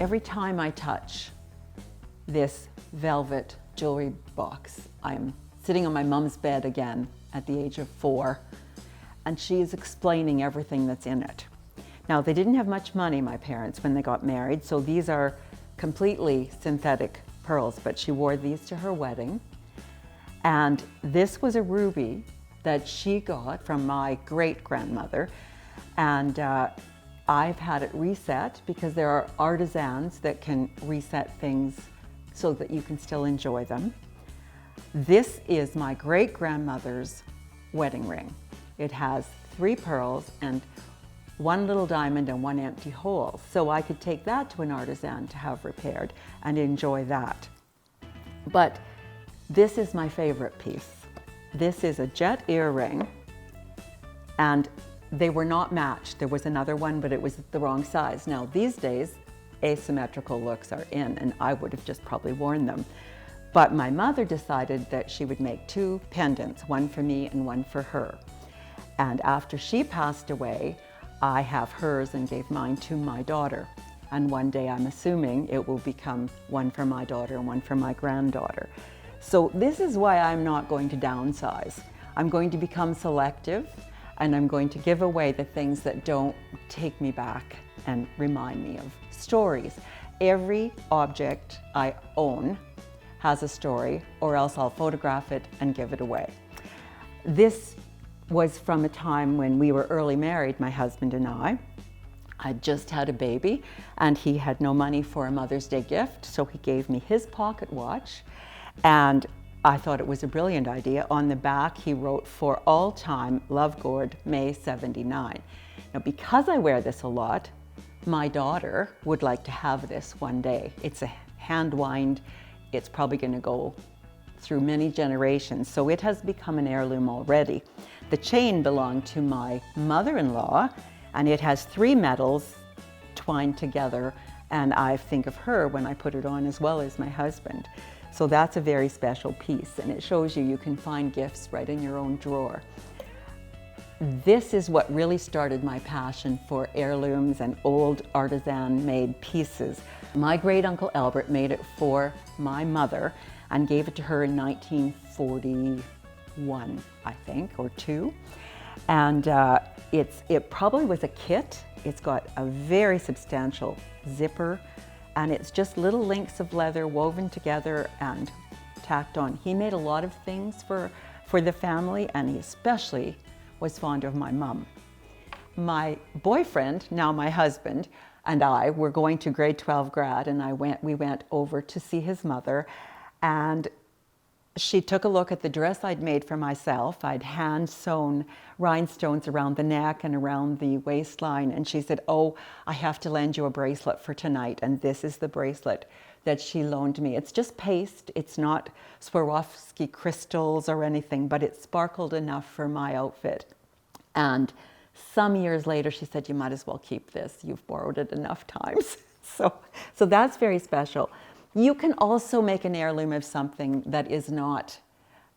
Every time I touch this velvet jewelry box, I'm sitting on my mom's bed again at the age of 4, and she is explaining everything that's in it. Now, they didn't have much money, my parents, when they got married, so these are completely synthetic pearls, but she wore these to her wedding. And this was a ruby that she got from my great-grandmother, and I've had it reset because there are artisans that can reset things so that you can still enjoy them. This is my great-grandmother's wedding ring. It has 3 pearls and 1 little diamond and 1 empty hole. So I could take that to an artisan to have repaired and enjoy that. But this is my favorite piece. This is a jet earring, and they were not matched. There was another one, but it was the wrong size. Now, these days, asymmetrical looks are in, and I would have just probably worn them. But my mother decided that she would make 2 pendants, one for me and one for her. And after she passed away, I have hers and gave mine to my daughter. And one day I'm assuming it will become one for my daughter and one for my granddaughter. So this is why I'm not going to downsize. I'm going to become selective, and I'm going to give away the things that don't take me back and remind me of stories. Every object I own has a story, or else I'll photograph it and give it away. This was from a time when we were early married, my husband and I. I'd just had a baby, and he had no money for a Mother's Day gift, so he gave me his pocket watch, and I thought it was a brilliant idea. On the back, he wrote, "For all time, Love Gord, May 79. Now, because I wear this a lot, my daughter would like to have this one day. It's a hand wind. It's probably going to go through many generations, so it has become an heirloom already. The chain belonged to my mother-in-law, and it has 3 metals twined together, and I think of her when I put it on as well as my husband. So that's a very special piece, and it shows you can find gifts right in your own drawer. This is what really started my passion for heirlooms and old artisan-made pieces. My great-uncle Albert made it for my mother and gave it to her in 1941, I think, or 2. And it probably was a kit. It's got a very substantial zipper, and it's just little links of leather woven together and tacked on. He made a lot of things for the family, and he especially was fond of my mom. My boyfriend, now my husband, and I were going to grade 12 grad, and we went over to see his mother, and she took a look at the dress I'd made for myself. I'd hand sewn rhinestones around the neck and around the waistline, and she said, "Oh, I have to lend you a bracelet for tonight," and this is the bracelet that she loaned me. It's just paste. It's not Swarovski crystals or anything, but it sparkled enough for my outfit. And some years later, she said, "You might as well keep this. You've borrowed it enough times." So that's very special. You can also make an heirloom of something that is not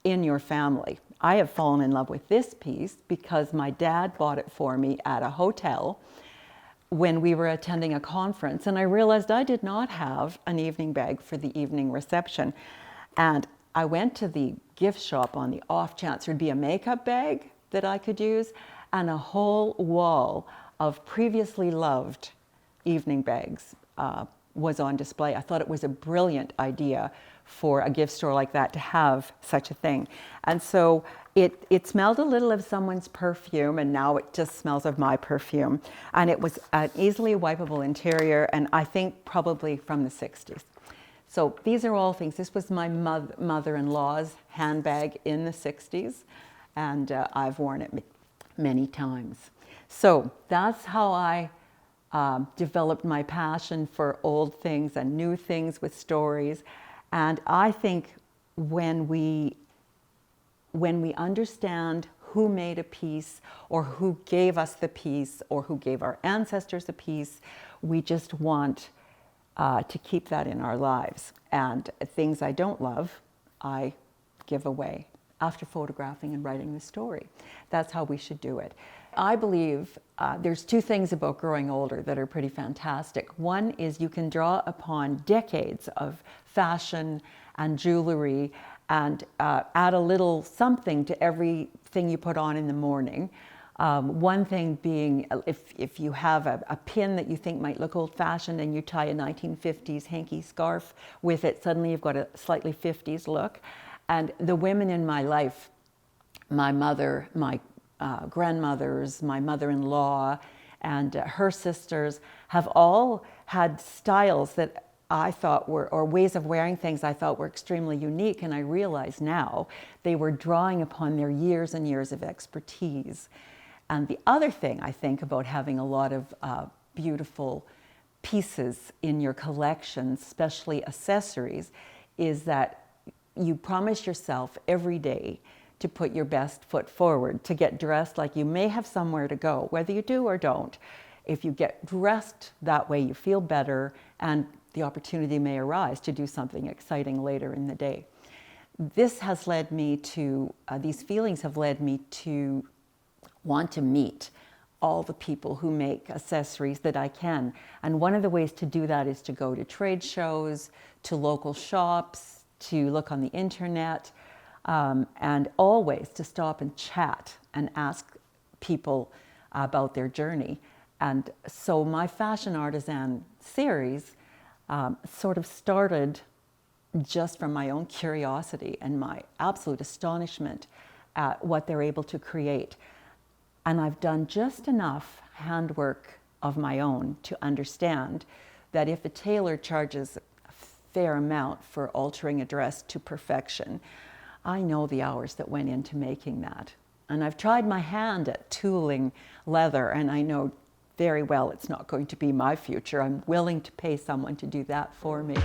in your family. I have fallen in love with this piece because my dad bought it for me at a hotel when we were attending a conference, and I realized I did not have an evening bag for the evening reception. And I went to the gift shop on the off chance there'd be a makeup bag that I could use, and a whole wall of previously loved evening bags was on display. I thought it was a brilliant idea for a gift store like that to have such a thing. And so it smelled a little of someone's perfume, and now it just smells of my perfume. And it was an easily wipeable interior, and I think probably from the 60s. So these are all things. This was my mother-in-law's handbag in the 60s, and I've worn it many times. So that's how I developed my passion for old things and new things with stories. And I think when we understand who made a piece, or who gave us the piece, or who gave our ancestors a piece, we just want to keep that in our lives. And things I don't love, I give away after photographing and writing the story. That's how we should do it. I believe there's two things about growing older that are pretty fantastic. One is you can draw upon decades of fashion and jewelry and add a little something to everything you put on in the morning. One thing being, if you have a pin that you think might look old-fashioned and you tie a 1950s hanky scarf with it, suddenly you've got a slightly 50s look. And the women in my life, my mother, my grandmothers, my mother-in-law, and her sisters have all had styles that I thought were, or ways of wearing things I thought were extremely unique, and I realize now they were drawing upon their years and years of expertise. And the other thing I think about having a lot of beautiful pieces in your collection, especially accessories, is that you promise yourself every day to put your best foot forward, to get dressed like you may have somewhere to go, whether you do or don't. If you get dressed that way, you feel better, and the opportunity may arise to do something exciting later in the day. This has led me to, these feelings have led me to want to meet all the people who make accessories that I can. And one of the ways to do that is to go to trade shows, to local shops, to look on the internet, and always to stop and chat and ask people about their journey. And so my Fashion Artisan series sort of started just from my own curiosity and my absolute astonishment at what they're able to create. And I've done just enough handwork of my own to understand that if a tailor charges a fair amount for altering a dress to perfection, I know the hours that went into making that. And I've tried my hand at tooling leather, and I know very well it's not going to be my future. I'm willing to pay someone to do that for me.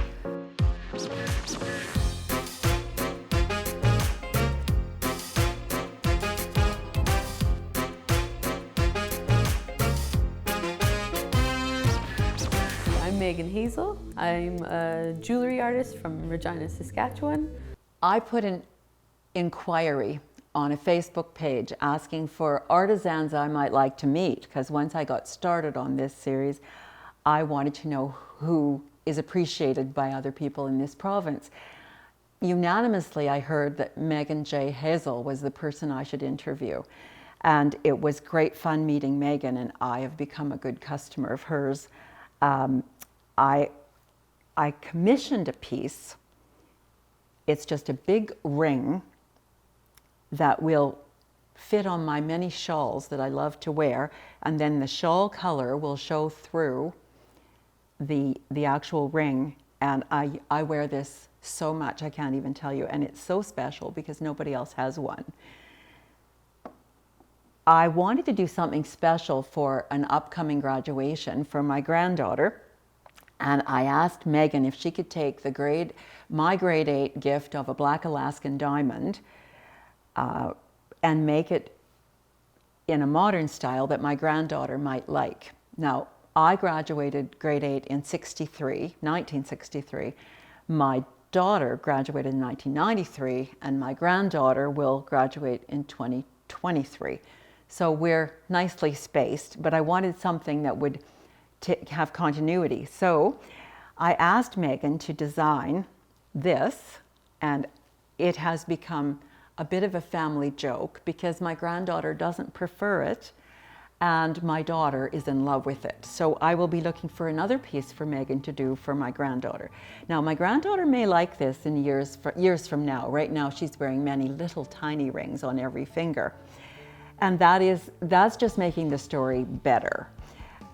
I'm Megan Hazel. I'm a jewelry artist from Regina, Saskatchewan. I put an inquiry on a Facebook page asking for artisans I might like to meet, because once I got started on this series, I wanted to know who is appreciated by other people in this province. Unanimously, I heard that Megan J. Hazel was the person I should interview. And it was great fun meeting Megan, and I have become a good customer of hers. I commissioned a piece. It's just a big ring that will fit on my many shawls that I love to wear, and then the shawl color will show through the actual ring. And I wear this so much I can't even tell you, and it's so special because nobody else has one. I wanted to do something special for an upcoming graduation for my granddaughter, and I asked Megan if she could take my grade 8 gift of a black Alaskan diamond and make it in a modern style that my granddaughter might like. Now, I graduated grade 8 in 1963. My daughter graduated in 1993, and my granddaughter will graduate in 2023. So we're nicely spaced, but I wanted something that would have continuity. So I asked Megan to design this, and it has become a bit of a family joke because my granddaughter doesn't prefer it and my daughter is in love with it. So I will be looking for another piece for Megan to do for my granddaughter. Now, my granddaughter may like this in years from now. Right now she's wearing many little tiny rings on every finger. And that's just making the story better.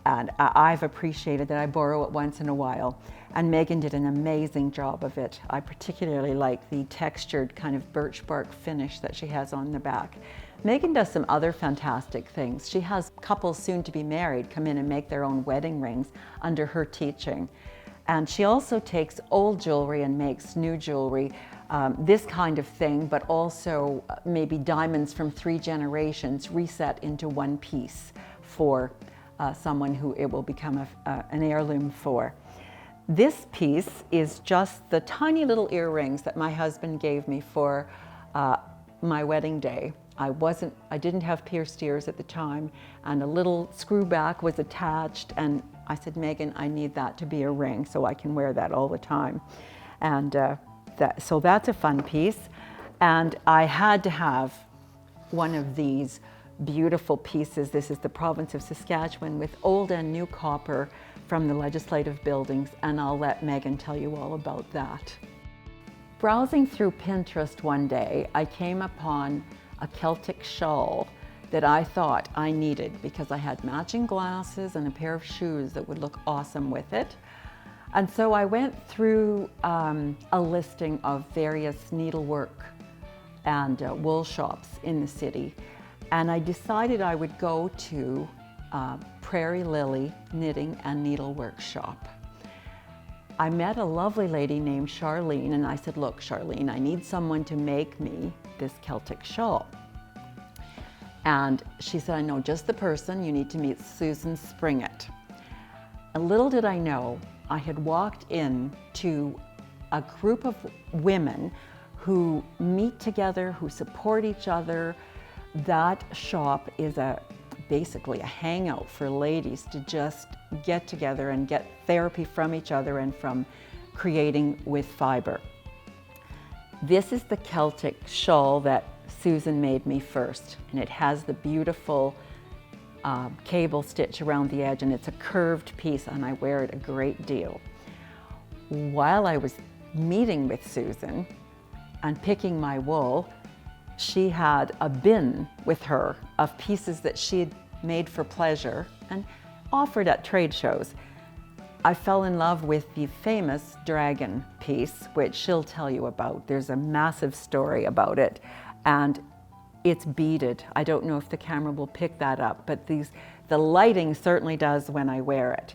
And I've appreciated that I borrow it once in a while. And Megan did an amazing job of it. I particularly like the textured kind of birch bark finish that she has on the back. Megan does some other fantastic things. She has couples soon to be married come in and make their own wedding rings under her teaching. And she also takes old jewelry and makes new jewelry, this kind of thing, but also maybe diamonds from 3 generations reset into one piece for someone who it will become an heirloom for. This piece is just the tiny little earrings that my husband gave me for my wedding day. I didn't have pierced ears at the time, and a little screw back was attached, and I said, Megan, I need that to be a ring so I can wear that all the time. And so that's a fun piece. And I had to have one of these beautiful pieces. This is the province of Saskatchewan with old and new copper from the legislative buildings, and I'll let Megan tell you all about that. Browsing through Pinterest one day, I came upon a Celtic shawl that I thought I needed because I had matching glasses and a pair of shoes that would look awesome with it. And so I went through a listing of various needlework and wool shops in the city, and I decided I would go to Prairie Lily Knitting and Needlework Shop. I met a lovely lady named Charlene, and I said, look, Charlene, I need someone to make me this Celtic shawl. And she said, I know just the person. You need to meet Susan Springett. And little did I know, I had walked in to a group of women who meet together, who support each other. That shop is basically a hangout for ladies to just get together and get therapy from each other and from creating with fiber. This is the Celtic shawl that Susan made me first, and it has the beautiful cable stitch around the edge, and it's a curved piece, and I wear it a great deal. While I was meeting with Susan and picking my wool, she had a bin with her of pieces that she had made for pleasure and offered at trade shows. I fell in love with the famous dragon piece, which she'll tell you about. There's a massive story about it, and it's beaded. I don't know if the camera will pick that up, but the lighting certainly does when I wear it.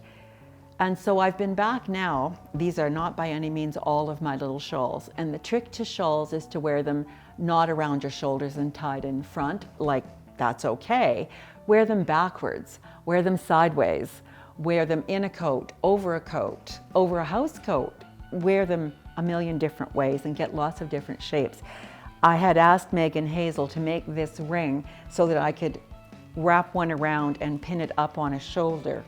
And so I've been back now. These are not by any means all of my little shawls, and the trick to shawls is to wear them not around your shoulders and tied in front, like that's okay. Wear them backwards, wear them sideways, wear them in a coat, over a house coat, wear them a million different ways and get lots of different shapes. I had asked Megan Hazel to make this ring so that I could wrap one around and pin it up on a shoulder.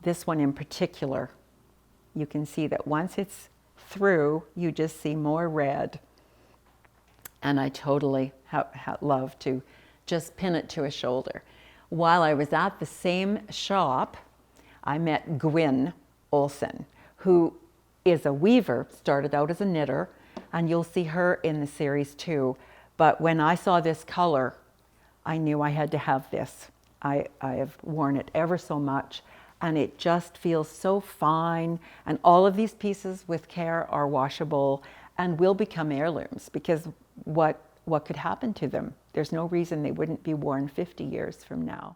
This one in particular, you can see that once it's through, you just see more red. And I totally love to just pin it to a shoulder. While I was at the same shop, I met Gwyn Olsen, who is a weaver, started out as a knitter, and you'll see her in the series too. But when I saw this color, I knew I had to have this. I have worn it ever so much, and it just feels so fine. And all of these pieces with care are washable and will become heirlooms, because what could happen to them? There's no reason they wouldn't be worn 50 years from now.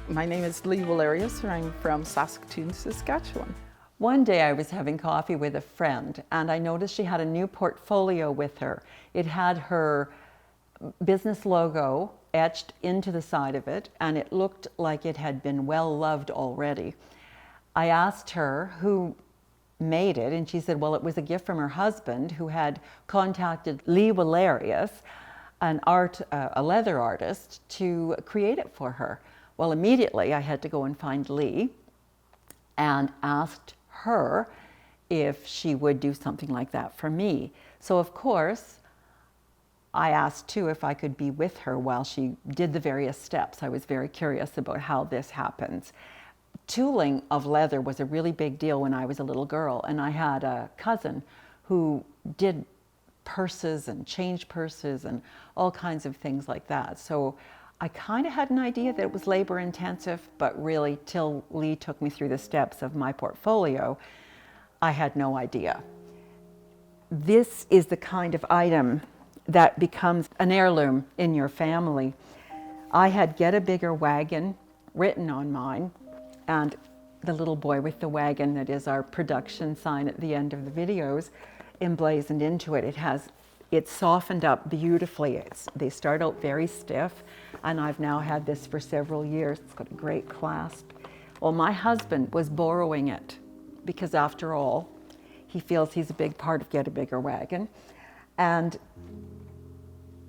My name is Lee Valerius, and I'm from Saskatoon, Saskatchewan. One day I was having coffee with a friend, and I noticed she had a new portfolio with her. It had her business logo etched into the side of it, and it looked like it had been well loved already. I asked her who made it, and she said, well, it was a gift from her husband, who had contacted Lee Valerius, a leather artist, to create it for her. Well, immediately I had to go and find Lee and asked her if she would do something like that for me. So of course, I asked too if I could be with her while she did the various steps. I was very curious about how this happens. Tooling of leather was a really big deal when I was a little girl, and I had a cousin who did purses and change purses and all kinds of things like that. So I kind of had an idea that it was labor intensive, but really till Lee took me through the steps of my portfolio, I had no idea. This is the kind of item that becomes an heirloom in your family. I had "Get a Bigger Wagon" written on mine, and the little boy with the wagon that is our production sign at the end of the videos emblazoned into it. It's softened up beautifully. They start out very stiff, and I've now had this for several years. It's got a great clasp. Well, my husband was borrowing it because after all, he feels he's a big part of Get a Bigger Wagon. And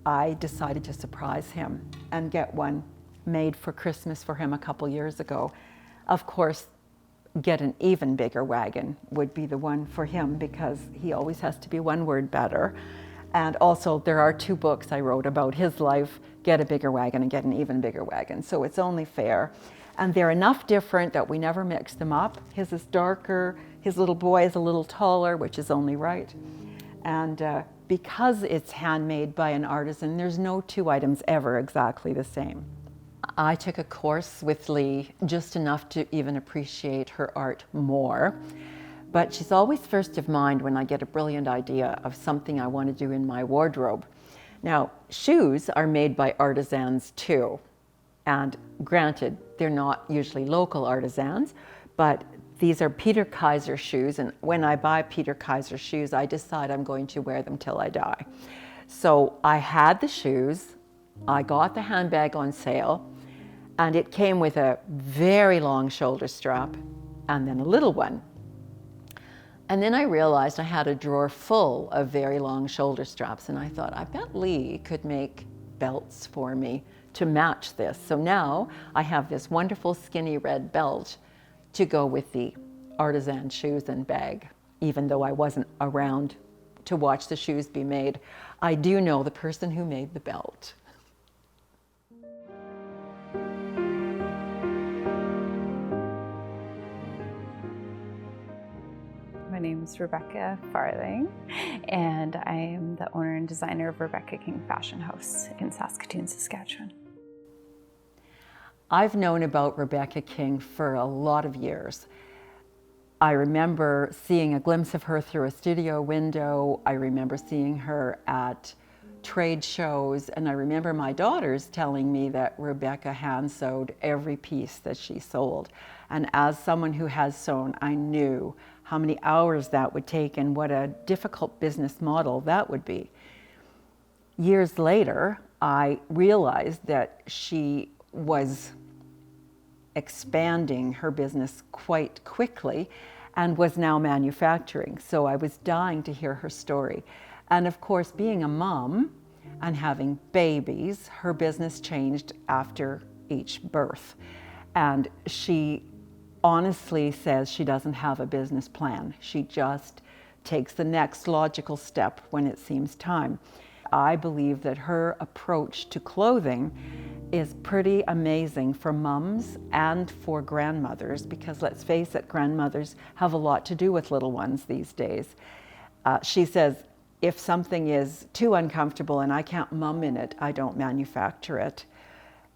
I decided to surprise him and get one made for Christmas for him a couple years ago. Of course, get an even bigger wagon would be the one for him because he always has to be one word better. And also there are 2 books I wrote about his life, Get a Bigger Wagon and Get an Even Bigger Wagon. So it's only fair. And they're enough different that we never mix them up. His is darker, his little boy is a little taller, which is only right. And because it's handmade by an artisan, there's no 2 items ever exactly the same. I took a course with Lee, just enough to even appreciate her art more. But she's always first of mind when I get a brilliant idea of something I want to do in my wardrobe. Now, shoes are made by artisans too. And granted, they're not usually local artisans, but these are Peter Kaiser shoes. And when I buy Peter Kaiser shoes, I decide I'm going to wear them till I die. So I had the shoes, I got the handbag on sale, and it came with a very long shoulder strap and then a little one. And then I realized I had a drawer full of very long shoulder straps, and I thought, I bet Lee could make belts for me to match this. So now I have this wonderful skinny red belt to go with the artisan shoes and bag. Even though I wasn't around to watch the shoes be made, I do know the person who made the belt. My name is Rebecca Farthing, and I am the owner and designer of Rebecca King Fashion House in Saskatoon, Saskatchewan. I've known about Rebecca King for a lot of years. I remember seeing a glimpse of her through a studio window. I remember seeing her at trade shows, and I remember my daughters telling me that Rebecca hand sewed every piece that she sold. And as someone who has sewn, I knew how many hours that would take and what a difficult business model that would be. Years later, I realized that she was expanding her business quite quickly and was now manufacturing. So I was dying to hear her story. And of course, being a mom and having babies, her business changed after each birth. And she honestly says she doesn't have a business plan. She just takes the next logical step when it seems time. I believe that her approach to clothing is pretty amazing for mums and for grandmothers, because let's face it, grandmothers have a lot to do with little ones these days. She says, if something is too uncomfortable and I can't mum in it, I don't manufacture it.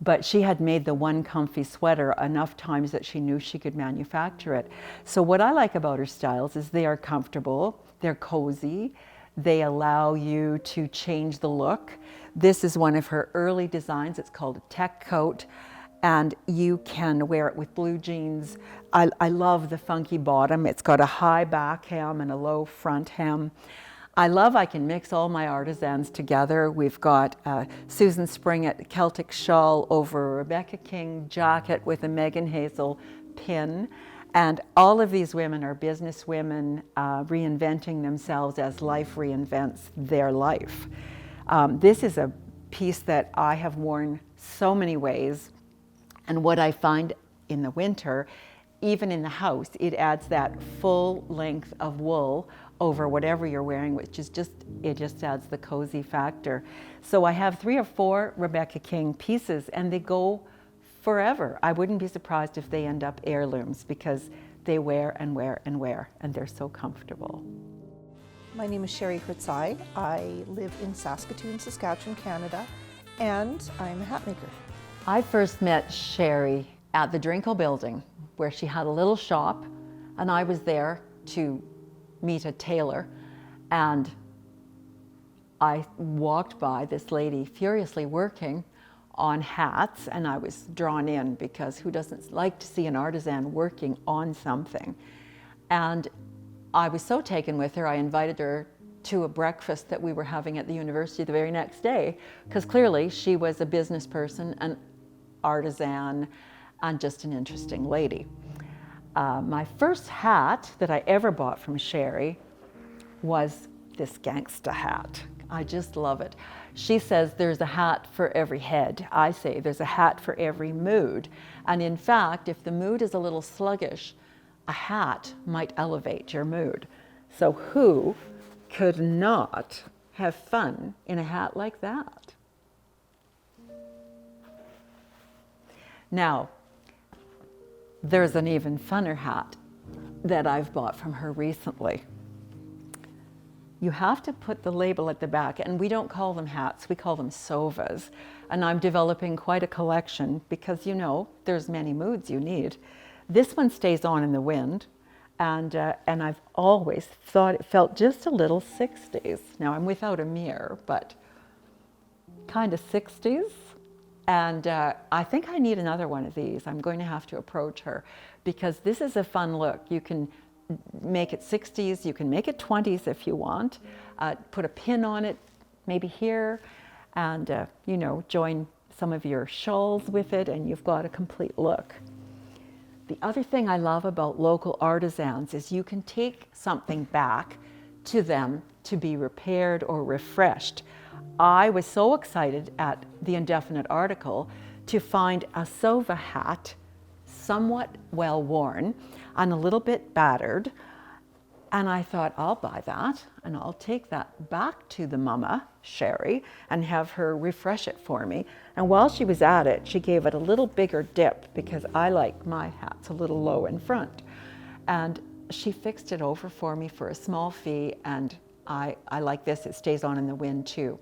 But she had made the one comfy sweater enough times that she knew she could manufacture it. So what I like about her styles is they are comfortable, they're cozy, they allow you to change the look. This is one of her early designs. It's called a tech coat, and you can wear it with blue jeans. I love the funky bottom. It's got a high back hem and a low front hem. I can mix all my artisans together. We've got Susan Springett Celtic shawl over a Rebecca King jacket with a Megan Hazel pin. And all of these women are business women reinventing themselves as life reinvents their life. This is a piece that I have worn so many ways. And what I find in the winter, even in the house, it adds that full length of wool over whatever you're wearing, which is it just adds the cozy factor. So I have 3 or 4 Rebecca King pieces, and they go forever. I wouldn't be surprised if they end up heirlooms, because they wear and wear and wear, and they're so comfortable. My name is Sherry Hertzai. I live in Saskatoon, Saskatchewan, Canada, and I'm a hat maker. I first met Sherry at the Drinko building, where she had a little shop, and I was there to meet a tailor, and I walked by this lady furiously working on hats, and I was drawn in, because who doesn't like to see an artisan working on something? And I was so taken with her, I invited her to a breakfast that we were having at the university the very next day, because clearly she was a business person, an artisan, and just an interesting lady. My first hat that I ever bought from Sherry was this gangsta hat. I just love it. She says there's a hat for every head. I say there's a hat for every mood. And in fact, if the mood is a little sluggish, a hat might elevate your mood. So who could not have fun in a hat like that? Now, there's an even funner hat that I've bought from her recently. You have to put the label at the back, and we don't call them hats, we call them sovas. And I'm developing quite a collection because, you know, there's many moods you need. This one stays on in the wind, and I've always thought it felt just a little 60s. Now I'm without a mirror, but kind of 60s. And I think I need another one of these. I'm going to have to approach her because this is a fun look. You can make it 60s, you can make it 20s if you want, put a pin on it, maybe here, and you know, join some of your shawls with it, and you've got a complete look. The other thing I love about local artisans is you can take something back to them to be repaired or refreshed. I was so excited at the Indefinite article to find a Sova hat, somewhat well worn and a little bit battered. And I thought, I'll buy that and I'll take that back to the mama, Sherry, and have her refresh it for me. And while she was at it, she gave it a little bigger dip because I like my hats a little low in front. And she fixed it over for me for a small fee, and I like this, it stays on in the wind too.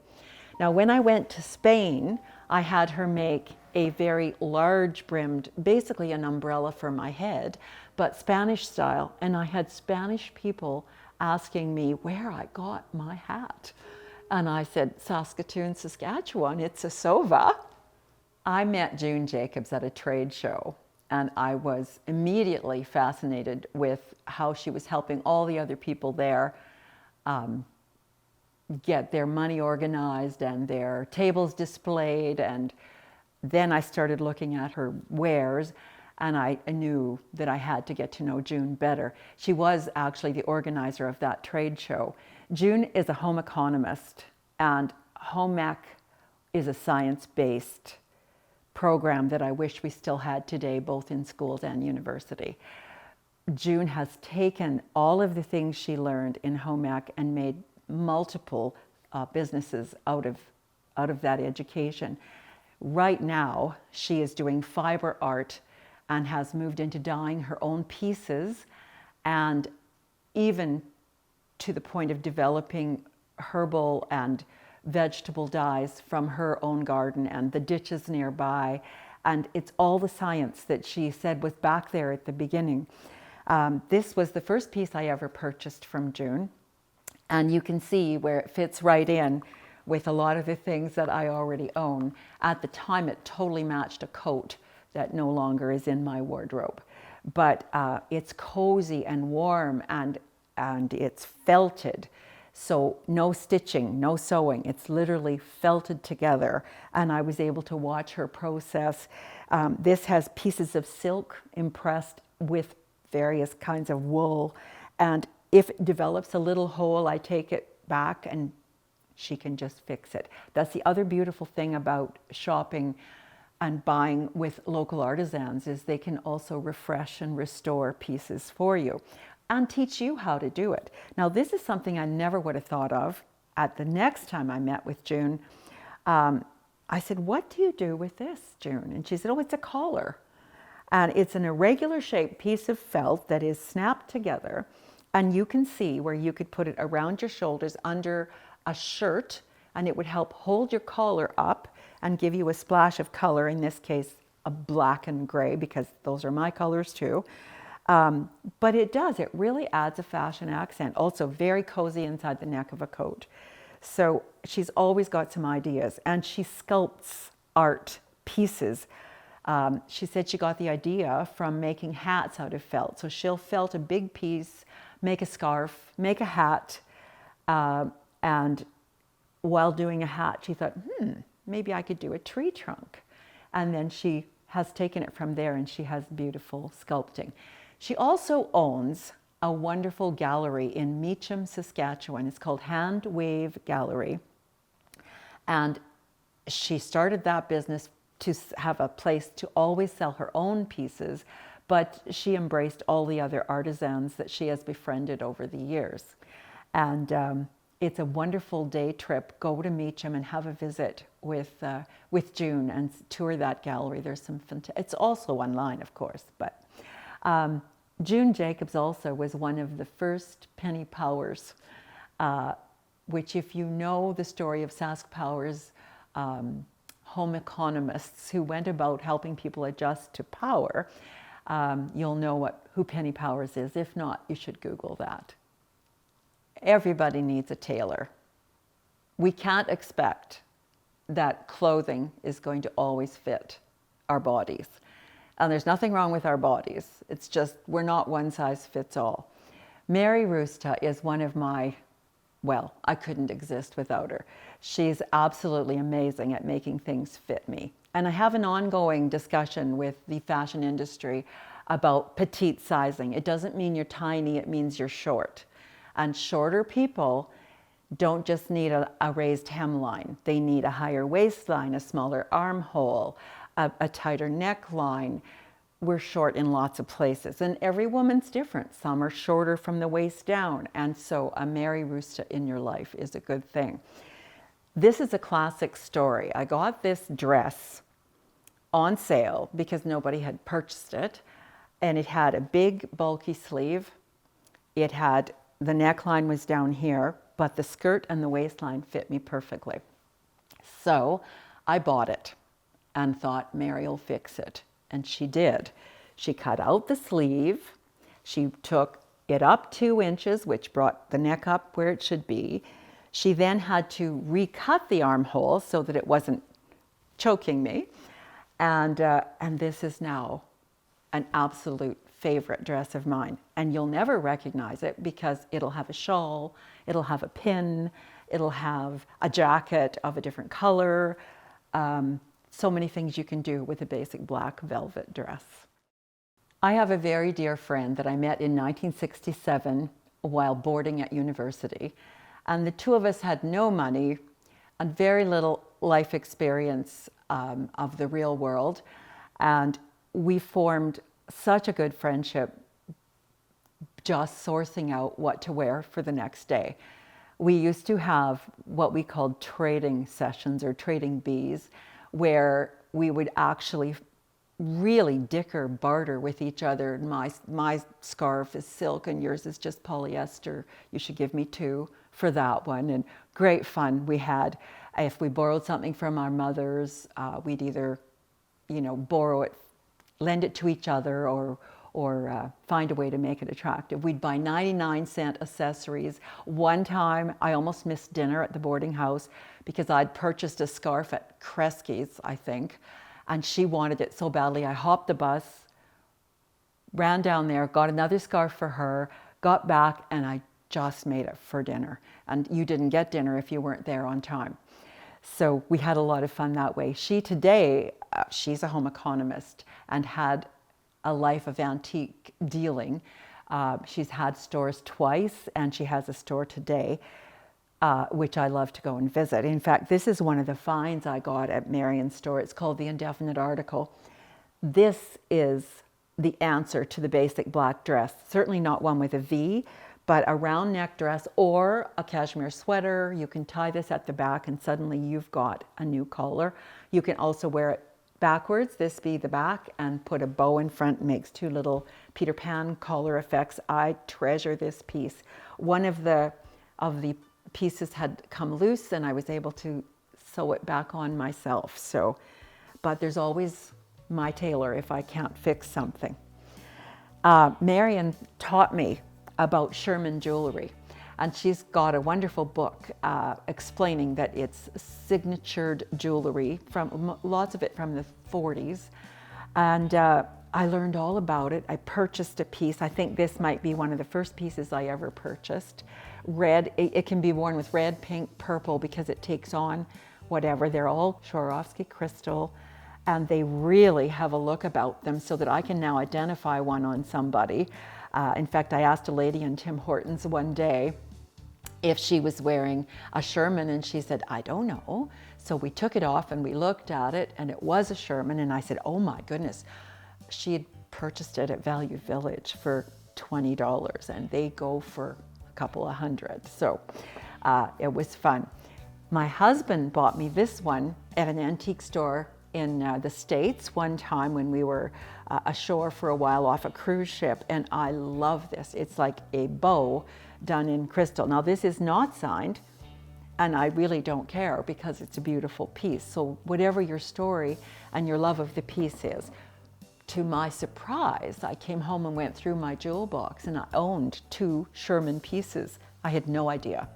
Now, when I went to Spain, I had her make a very large brimmed, basically an umbrella for my head, but Spanish style. And I had Spanish people asking me where I got my hat. And I said, Saskatoon, Saskatchewan, it's a Sova. I met June Jacobs at a trade show, and I was immediately fascinated with how she was helping all the other people there get their money organized and their tables displayed. And then I started looking at her wares, and I knew that I had to get to know June better. She was actually the organizer of that trade show. June is a home economist, and home ec is a science-based program that I wish we still had today, both in schools and university. June has taken all of the things she learned in home ec and made multiple businesses out of that education. Right now, she is doing fiber art and has moved into dyeing her own pieces, and even to the point of developing herbal and vegetable dyes from her own garden and the ditches nearby. And it's all the science that she said was back there at the beginning. This was the first piece I ever purchased from June. And you can see where it fits right in with a lot of the things that I already own. At the time, it totally matched a coat that no longer is in my wardrobe. But it's cozy and warm, and it's felted. So no stitching, no sewing. It's literally felted together. And I was able to watch her process. This has pieces of silk impressed with various kinds of wool. And if it develops a little hole, I take it back and she can just fix it. That's the other beautiful thing about shopping and buying with local artisans, is they can also refresh and restore pieces for you and teach you how to do it. Now, this is something I never would have thought of. At the next time I met with June, I said, what do you do with this, June? And she said, oh, it's a collar. And it's an irregular shaped piece of felt that is snapped together. And you can see where you could put it around your shoulders under a shirt, and it would help hold your collar up and give you a splash of color, in this case, a black and gray, because those are my colors too. But it does, it really adds a fashion accent. Also very cozy inside the neck of a coat. So she's always got some ideas, and she sculpts art pieces. She said she got the idea from making hats out of felt. So she'll felt a big piece, make a scarf, make a hat, and while doing a hat, she thought, maybe I could do a tree trunk. And then she has taken it from there, and she has beautiful sculpting. She also owns a wonderful gallery in Meacham, Saskatchewan. It's called Hand Wave Gallery. And she started that business to have a place to always sell her own pieces, but she embraced all the other artisans that she has befriended over the years. And it's a wonderful day trip. Go to Meacham and have a visit with June and tour that gallery. There's some it's also online, of course, but June Jacobs also was one of the first Penny Powers, which, if you know the story of Sask Powers, home economists who went about helping people adjust to power, you'll know who Penny Powers is. If not, you should Google that. Everybody needs a tailor. We can't expect that clothing is going to always fit our bodies. And there's nothing wrong with our bodies. It's just we're not one size fits all. Mary Rusta is one of my, well, I couldn't exist without her. She's absolutely amazing at making things fit me. And I have an ongoing discussion with the fashion industry about petite sizing. It doesn't mean you're tiny, it means you're short. And shorter people don't just need a raised hemline. They need a higher waistline, a smaller armhole, a tighter neckline. We're short in lots of places, and every woman's different. Some are shorter from the waist down, and so a Mary Rusta in your life is a good thing. This is a classic story. I got this dress on sale because nobody had purchased it, and it had a big bulky sleeve. It had, the neckline was down here, but the skirt and the waistline fit me perfectly. So I bought it and thought Mary will fix it. And she did. She cut out the sleeve. She took it up 2 inches, which brought the neck up where it should be. She then had to recut the armhole so that it wasn't choking me. And this is now an absolute favorite dress of mine. And you'll never recognize it because it'll have a shawl, it'll have a pin, it'll have a jacket of a different color. So many things you can do with a basic black velvet dress. I have a very dear friend that I met in 1967 while boarding at university. And the two of us had no money and very little life experience of the real world. And we formed such a good friendship just sourcing out what to wear for the next day. We used to have what we called trading sessions or trading bees, where we would actually really dicker barter with each other. My scarf is silk and yours is just polyester. You should give me 2 for that one. And great fun we had. If we borrowed something from our mothers, we'd either, borrow it, lend it to each other, or find a way to make it attractive. We'd buy 99-cent accessories. One time, I almost missed dinner at the boarding house because I'd purchased a scarf at Kresge's, I think, and she wanted it so badly. I hopped the bus, ran down there, got another scarf for her, got back, and I just made it for dinner. And you didn't get dinner if you weren't there on time. So we had a lot of fun that way. She today, she's a home economist and had a life of antique dealing. She's had stores twice, and she has a store today, which I love to go and visit. In fact, this is one of the finds I got at Marion's store. It's called the Indefinite Article. This is the answer to the basic black dress. Certainly not one with a V, but a round neck dress or a cashmere sweater. You can tie this at the back and suddenly you've got a new collar. You can also wear it backwards, this be the back, and put a bow in front, makes 2 little Peter Pan collar effects. I treasure this piece. One of the pieces had come loose and I was able to sew it back on myself. So, but there's always my tailor if I can't fix something. Marion taught me about Sherman jewelry, and she's got a wonderful book explaining that it's signatured jewelry, from lots of it from the 40s. And I learned all about it. I purchased a piece. I think this might be one of the first pieces I ever purchased. Red, it can be worn with red, pink, purple because it takes on whatever. They're all Swarovski crystal, and they really have a look about them so that I can now identify one on somebody. In fact, I asked a lady in Tim Hortons one day if she was wearing a Sherman, and she said, I don't know. So we took it off and we looked at it, and it was a Sherman, and I said, oh my goodness. She had purchased it at Value Village for $20, and they go for a couple of hundred. So it was fun. My husband bought me this one at an antique store in the States one time when we were ashore for a while off a cruise ship, and I love this. It's like a bow done in crystal. Now this is not signed, and I really don't care because it's a beautiful piece. So whatever your story and your love of the piece is, to my surprise, I came home and went through my jewel box, and I owned 2 Sherman pieces. I had no idea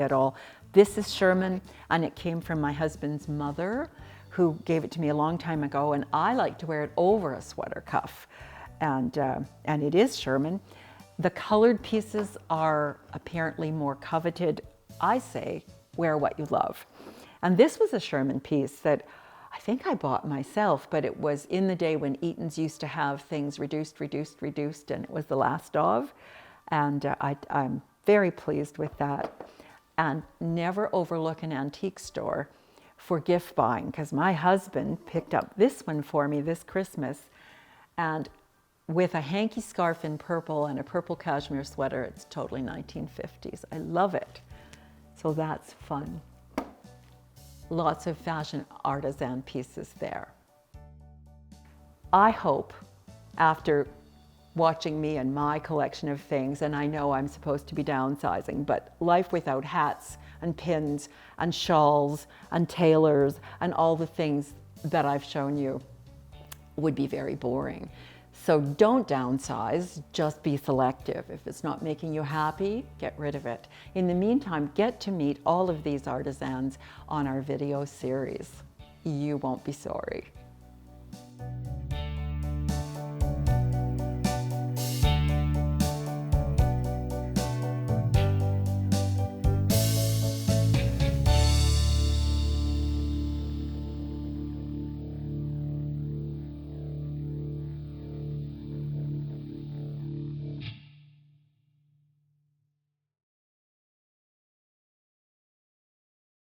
at all. This is Sherman, and it came from my husband's mother, who gave it to me a long time ago, and I like to wear it over a sweater cuff, and it is Sherman. The colored pieces are apparently more coveted. I say, wear what you love. And this was a Sherman piece that I think I bought myself, but it was in the day when Eaton's used to have things reduced, and it was the last of. And I'm very pleased with that. And never overlook an antique store for gift buying, because my husband picked up this one for me this Christmas, and with a hanky scarf in purple and a purple cashmere sweater, it's totally 1950s. I love it. So that's fun. Lots of fashion artisan pieces there. I hope, after watching me and my collection of things, and I know I'm supposed to be downsizing, but life without hats and pins and shawls and tailors and all the things that I've shown you would be very boring. So don't downsize, just be selective. If it's not making you happy, get rid of it. In the meantime, get to meet all of these artisans on our video series. You won't be sorry.